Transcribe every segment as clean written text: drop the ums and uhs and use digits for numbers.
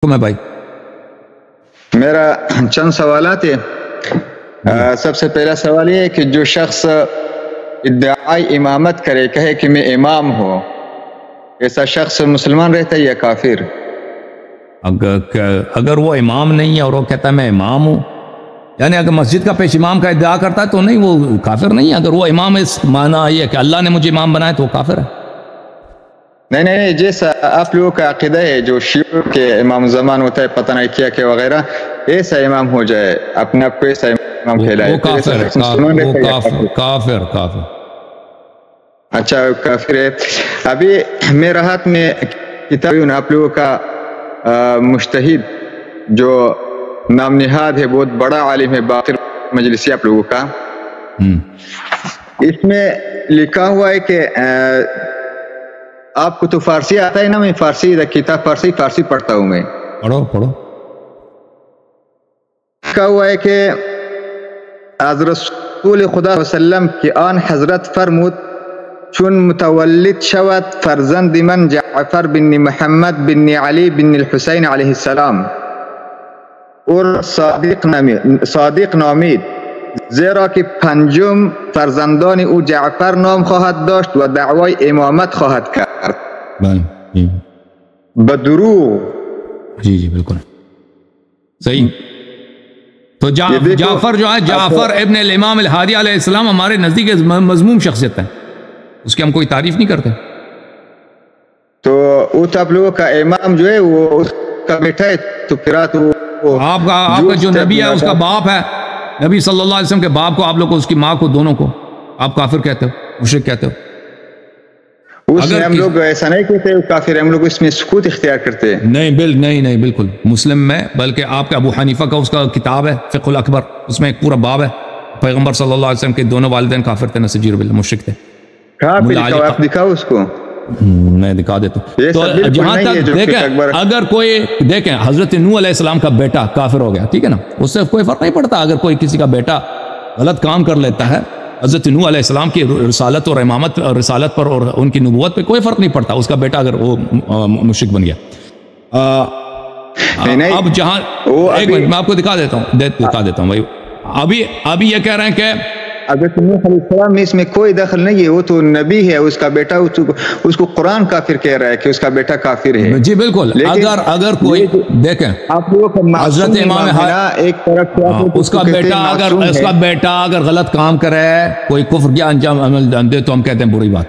میں بھائی میرا چند سوالات ہیں۔ سب سے پہلا سوال یہ ہے کہ جو شخص ادعائی امامت کرے، کہے کہ میں امام ہوں، ایسا شخص مسلمان رہتا ہے یا کافر؟ اگر وہ امام نہیں ہے اور وہ کہتا ہے میں امام ہوں، یعنی اگر مسجد کا پیش امام کا ادعا کرتا ہے تو نہیں، وہ کافر نہیں ہے۔ اگر وہ امام ہے، اس معنی یہ ہے کہ اللہ نے مجھے امام بنایا تو وہ کافر ہے۔ نہیں، جیسا آپ لوگوں کا عقیدہ ہے جو شیعوں کے امام زمان ہوتا ہے، پتہ نہیں کیا کہ وغیرہ، ایسا امام ہو جائے، اپنے آپ کو ایسا امام کہلائے، وہ کافر ہے، کافر۔ اچھا، کافر ہے۔ ابھی میرے ہاتھ میں کتاب آپ لوگوں کا مجتہد جو نام نہاد ہے، بہت بڑا عالم ہے، باقر مجلسی آپ لوگوں کا، اس میں لکھا ہوا ہے کہ آپ کو تو فارسی آتا ہے نا؟ میں فارسی کتاب فارسی پڑھتا ہوں میں۔ پڑھو۔ لکھا ہوا ہے کہ حضرت رسول خدا صلی اللہ علیہ وسلم کی آن حضرت فرمود چون متولد شود فرزند من جعفر بن محمد بن علی بن الحسین علیہ السلام اور صادق نامید، زیرا که پنجم فرزندان او جعفر نام خواهد داشت و دعوای امامت خواهد کرد. بدروغ. جی بالکل صحیح۔ تو جعفر جو ہے، جعفر ابن الامام الہادی علیہ السلام ہمارے نزدیک مذموم شخصیت ہے، اس کی ہم کوئی تعریف نہیں کرتے۔ تو وہ آپ لوگوں کا امام جو ہے وہ اس کا بیٹا ہے، تو پھر آپ کا جو نبی ہے اس کا باپ ہے، نبی صلی اللہ علیہ وسلم کے باپ کو، آپ لوگ کو، اس کی ماں کو، دونوں کو آپ کافر کہتے ہو، مشرک کہتے ہو۔ اس میں ہم لوگ ایسا نہیں کہتے کافر، ہم لوگ اس میں سکوت اختیار کرتے ہیں۔ نہیں بالکل مسلم میں، بلکہ آپ کے ابو حنیفہ کا اس کا کتاب ہے فقہ الاکبر، اس میں ایک پورا باب ہے، پیغمبر صلی اللہ علیہ وسلم کے دونوں والدین کافر تھے، نسجیر باللہ مشرک تھے۔ آپ دکھاؤ اس کو، میں دکھا دیتا ہوں۔ تو جہاں تک دیکھیں، اگر کوئی دیکھیں حضرت نوح علیہ السلام کا بیٹا کافر ہو گیا، ٹھیک ہے نا، اس سے کوئی فرق نہیں پڑتا۔ اگر کوئی کسی کا بیٹا غلط کام کر لیتا ہے، حضرت نوح علیہ السلام کی رسالت اور امامت اور رسالت پر اور ان کی نبوت پہ کوئی فرق نہیں پڑتا، اس کا بیٹا اگر وہ مشرک بن گیا۔ اب جہاں ایک منٹ میں آپ کو دکھا دیتا ہوں بھائی، ابھی یہ کہہ رہے ہیں کہ حضرت نوح علیہ السلام میں اس میں کوئی دخل نہیں ہے، وہ تو نبی ہے، اس کا بیٹا، اس کو قرآن کافر کہہ رہا ہے کہ اس کا بیٹا کافر ہے۔ جی بالکل، اگر کوئی دیکھیں حضرت امام ایک طرف اس کا بیٹا اگر غلط کام کرے، کوئی کفر کیا انجام عمل دے، تو ہم کہتے ہیں بری بات،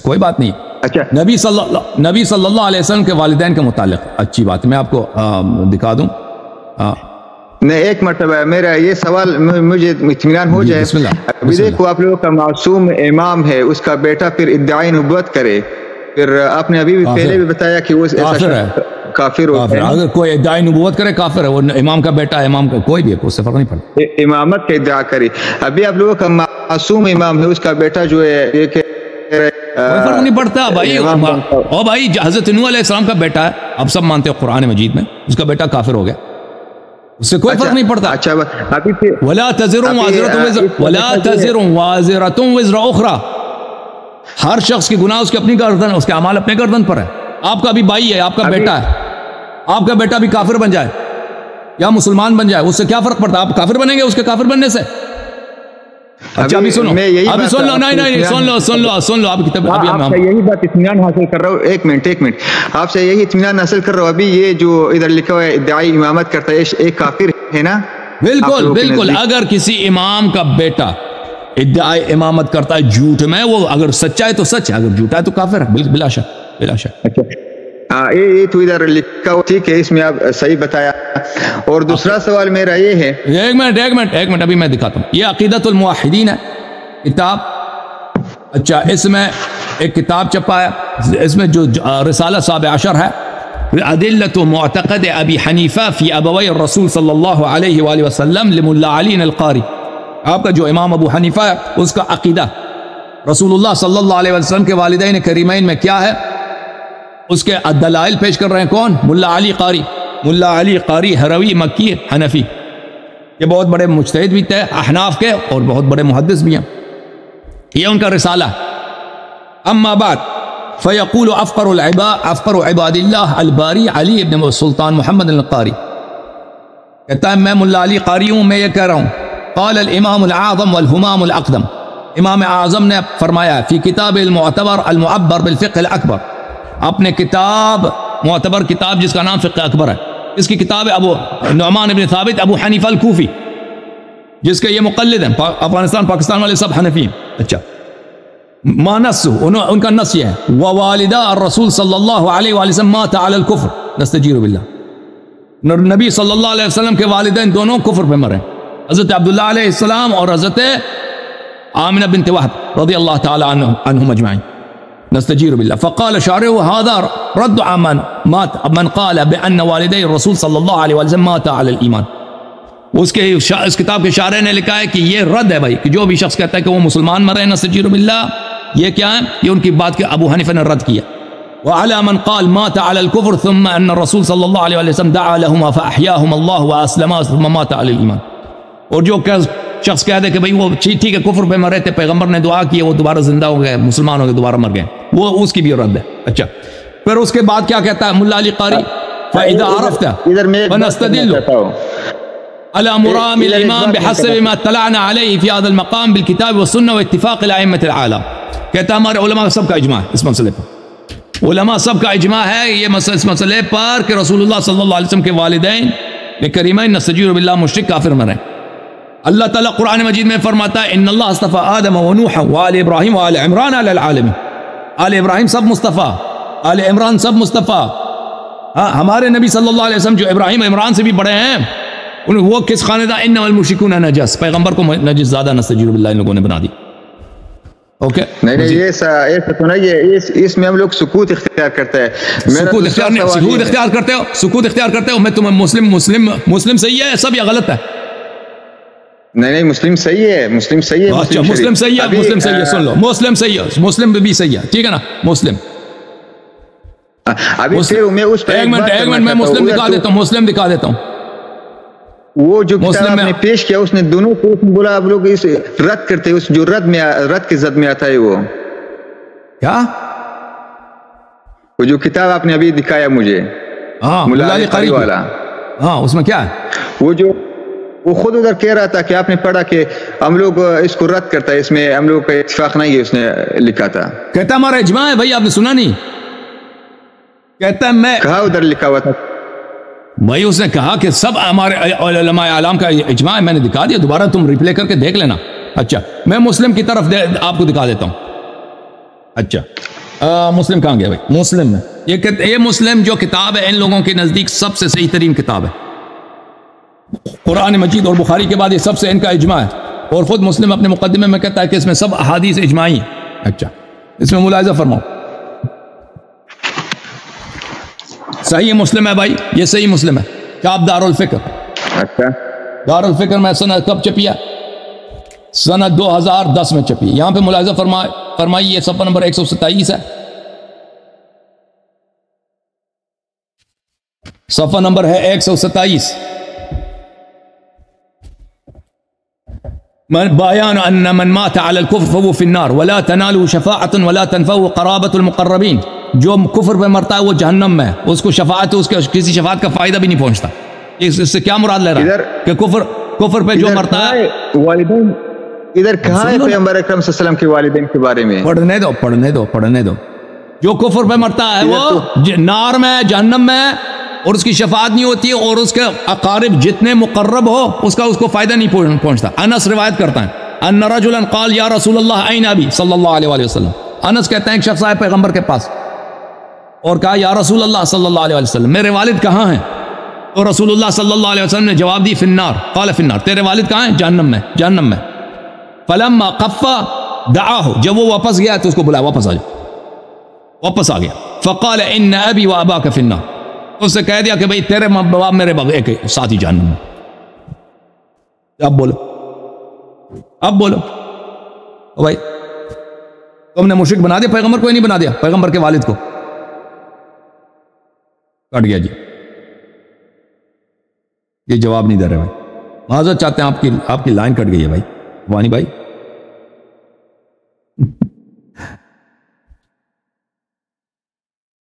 کوئی بات نہیں۔ اچھا، نبی صلی اللہ علیہ وسلم کے والدین کے متعلق اچھی بات میں آپ کو دکھا دوں۔ نہیں، ایک مرتبہ میرا یہ سوال مجھے اطمینان ہو جائے۔ ابھی دیکھو، آپ لوگوں کا معصوم امام ہے، اس کا بیٹا پھر ادعائی نبوت کرے، پھر آپ نے ابھی بھی پہلے بھی بتایا کہ وہ کافر ہوتا ہے۔ اگر کوئی ادعائی نبوت کرے کافر ہے، وہ امام کا بیٹا ہے، امام کا کوئی بھی ہے، اس سے فرق نہیں پڑتا۔ امامت کا ادعا کرے، ابھی آپ لوگوں کا معصوم امام ہے، اس کا بیٹا جو ہے یہ کہ کوئی فرق نہیں پڑتا بھائی۔ او بھائی، حضرت نوح علیہ السلام کا بیٹا ہے، آپ سب مانتے ہیں قرآن مجید میں، اس کا بیٹا کافر ہو گیا، اس سے کوئی فرق نہیں پڑتا۔ اچھا، وَلَا تَزِرٌ وَازِرَةٌ وِزْرَ أُخْرَى، ہر شخص کی گناہ اس کی اپنی گردن، اس کے اعمال اپنے گردن پر ہے۔ آپ کا بھی بھائی ہے، آپ کا بیٹا ہے، آپ کا بیٹا بھی کافر بن جائے یا مسلمان بن جائے، اس سے کیا فرق پڑتا؟ آپ کافر بنیں گے اس کے کافر بننے سے؟ اچھا ابھی سنو، ابھی سن لو، نہیں سن لو، ابھی یہی بات اطمینان حاصل کر رہا ہوں۔ ایک منٹ، آپ سے یہی اطمینان حاصل کر رہا ہوں۔ ابھی یہ جو ادھر لکھا ہوا ہے ادعائی امامت کرتا ہے، ایک کافر ہے نا؟ بالکل، اگر کسی امام کا بیٹا ادعائی امامت کرتا ہے جھوٹ میں، وہ اگر سچا ہے تو سچ ہے، اگر جھوٹا ہے تو کافر ہے، بلا شک۔ یہ تو ادھر لکھا ہوا، ٹھیک ہے، اس میں آپ صحیح بتایا۔ اور دوسرا سوال میرا یہ ہے، ایک منٹ ابھی میں دکھاتا ہوں۔ یہ عقیدۃ الموحدین ہے کتاب۔ اچھا، اس میں ایک کتاب چھپا ہے، اس میں جو رسالہ 17 ہے، ادلۃ معتقد ابی حنیفہ فی ابوی الرسول صلی اللہ علیہ وآلہ وسلم لملا علی القاری۔ آپ کا جو امام ابو حنیفہ ہے، اس کا عقیدہ رسول اللہ صلی اللہ علیہ وسلم کے والدین کریمین میں کیا ہے، اس کے دلائل پیش کر رہے ہیں۔ کون؟ ملا علی قاری ہروی مکی حنفی، یہ بہت بڑے مجتہد بھی تھے احناف کے، اور بہت بڑے محدث بھی ہیں۔ یہ ان کا رسالہ۔ اما بعد فيقول افقر عباد اللہ الباری علی ابن سلطان محمد القاری، کہتا ہے میں ملا علی قاری ہوں، میں یہ کہہ رہا ہوں قال الامام الاعظم والہمام الاقدم، امام اعظم نے فرمایا فی کتاب المعتبر المعبر بالفقہ الاکبر، اپنے کتاب معتبر کتاب جس کا نام فقہ اکبر ہے، اس کی کتاب ہے ابو نعمان بن ثابت ابو حنیفہ الکوفی، جس کے یہ مقلد ہیں، افغانستان پاکستان والے سب حنفی ہیں۔ اچھا، ما نص ان کا نص یہ ہے ووالدہ الرسول صلی اللہ علیہ وآلہ وسلم مات علی الکفر نستجیر باللہ، نبی صلی اللہ علیہ وسلم کے والدین دونوں کفر پہ مرے، حضرت عبداللہ علیہ السلام اور حضرت آمنہ بنت وہب رضی اللہ تعالی عنہم اجمعین نستجیر باللہ۔ فقال شارح هذا رد عمن مات من قال بأن والدي الرسول صلی اللہ علیہ وسلم مات علی الایمان، اس کتاب کے شارح نے لکھا ہے کہ یہ رد ہے بھائی، کہ جو بھی شخص کہتا ہے کہ وہ مسلمان مرے نستجیر باللہ، یہ کیا ہے؟ یہ ان کی بات کے ابو حنیفہ نے رد کیا۔ وعلى من قال مات على الكفر ثم ان الرسول صلی اللہ علیہ وسلم دعا لهما فاحياهما الله واسلما ثم مات على الايمان، اور جو شخص کہہ دے کہ بھئی وہ ٹھیک ہے کفر پہ مرے تھے، پیغمبر نے دعا کی، وہ دوبارہ زندہ ہو گئے، مسلمان ہو گئے، دوبارہ مر گئے، وہ اس کی بھی رد ہے۔ اچھا، پھر اس کے بعد کیا کہتا ہے ملا علی قاری؟ فاذا عرفت فنستدل على مرام الامام بحسب ما اطلعنا عليه في هذا المقام بالكتاب والسنه واتفاق الائمه العالم، کہتا ہے ہمارے علماء سب کا اجماع ہے اس مسئلے پر، علماء سب کا اجماع ہے یہ اس مسئلے پر کہ رسول اللہ صلی اللہ علیہ وسلم کے والدین کریمین نستجیر باللہ مشرک کافر مرے۔ اللہ تعالیٰ قرآن مجید میں فرماتا ہے ان اللہ اصطفى آدم ونوح وآل ابراہیم وآل عمران علی العالمین، آل ابراہیم سب مصطفیٰ، آل عمران سب مصطفیٰ۔ ہاں، ہمارے نبی صلی اللہ علیہ وسلم جو ابراہیم عمران سے بھی بڑے ہیں، وہ کس خاندان؟ انما المشرکون نجس، پیغمبر کو نجس زیادہ نستجیر باللہ ان لوگوں نے بنا دی۔ اوکے، نہیں یہ ایسا تو نہیں ہے، اس میں ہم لوگ سکوت اختیار کرتے ہیں، سکوت اختیار کرتے ہو، سکوت اختیار کرتے ہو۔ میں تمہیں مسلم صحیح ہے سب یا غلط ہے؟ نہیں مسلم صحیح ہے، مسلم صحیح ہے، اچھا مسلم صحیح ہے، مسلم صحیح ہے، سن لو مسلم صحیح ہے، مسلم بھی صحیح ہے، ٹھیک ہے نا؟ مسلم ابھی میں اس ایک منٹ میں مسلم دکھا دیتا ہوں، مسلم دکھا دیتا ہوں۔ وہ جو کتاب نے پیش کیا اس نے دونوں کو بولا، آپ لوگ اس رد کرتے، اس جو رد کی زد میں آتا ہے وہ کیا؟ وہ جو کتاب آپ نے ابھی دکھایا مجھے، ہاں ملا علی قاری والا، ہاں اس میں کیا ہے؟ وہ خود ادھر کہہ رہا تھا کہ آپ نے پڑھا کہ ہم لوگ اس کو رد کرتا ہے، اس میں ہم لوگ کا اتفاق نہیں ہے، اس نے لکھا تھا، کہتا ہمارا اجماع ہے بھائی، آپ نے سنا نہیں؟ کہتا ہے میں کہا ادھر لکھا ہوا تھا بھائی، اس نے کہا کہ سب ہمارے علماء اعلام کا اجماع ہے، میں نے دکھا دیا، دوبارہ تم ریپلے کر کے دیکھ لینا۔ اچھا میں مسلم کی طرف آپ کو دکھا دیتا ہوں۔ اچھا مسلم کہاں گیا بھائی؟ مسلم میں یہ مسلم جو کتاب ہے ان لوگوں کے نزدیک سب سے صحیح ترین کتاب ہے، قرآن مجید اور بخاری کے بعد یہ سب سے ان کا اجماع ہے، اور خود مسلم اپنے مقدمے میں کہتا ہے کہ اس میں سب احادیث اجماعی ہیں۔ اچھا اس میں ملاحظہ فرماؤ، صحیح مسلم ہے بھائی، یہ صحیح مسلم ہے، کتاب دار الفکر۔ اچھا دار الفکر میں سنت کب چپی ہے؟ سنت 2010 میں چپی ہے۔ یہاں پہ ملاحظہ فرمائیے، صفحہ نمبر 127 ہے، صفحہ نمبر ہے 127۔ بیان ان من مات علی الکفر فهو فی النار ولا تناله شفاعۃ ولا تنفعه قرابۃ المقربین، جو کفر پہ مرتا ہے وہ جہنم میں، اس کو شفاعت، اس کے کسی شفاعت کا فائدہ بھی نہیں پہنچتا۔ اس سے کیا مراد لے رہا ہے کہ کفر پہ جو مرتا ہے، والدین ادھر کہاں ہے پیغمبر اکرم صلی اللہ علیہ وسلم کے والدین کے بارے میں؟ پڑھنے دو، جو کفر پہ مرتا ہے وہ نار میں، جہنم میں، اور اس کی شفاعت نہیں ہوتی، اور اس کے اقارب جتنے مقرب ہو اس کو فائدہ نہیں پہنچتا۔ انس روایت کرتا ہے ان رجلا قال یا رسول اللہ این ابی صلی اللہ علیہ وآلہ وسلم، انس کہتے ہیں ایک شخص آئے پیغمبر کے پاس اور کہا یا رسول اللہ صلی اللہ علیہ وسلم میرے والد کہاں ہیں؟ تو رسول اللہ صلی اللہ علیہ وسلم نے جواب دی فی النار، قال فی النار، تیرے والد کہاں ہیں؟ جہنم میں۔ فلما قفا دعاہ، جب وہ واپس گیا تو اس کو بلایا، واپس آ گیا۔ فقال ان ابی و اباک فی النار، اس سے کہہ دیا کہ بھئی تیرے باپ میرے باپ ایک ساتھ ہی جہنم میں۔ اب بولو بھائی، تم نے مشرک بنا دیا پیغمبر کو، نہیں بنا دیا پیغمبر کے والد کو؟ کٹ گیا جی، یہ جواب نہیں دے رہے بھائی، معذرت چاہتے ہیں، آپ کی لائن کٹ گئی ہے بھائی، وانی بھائی۔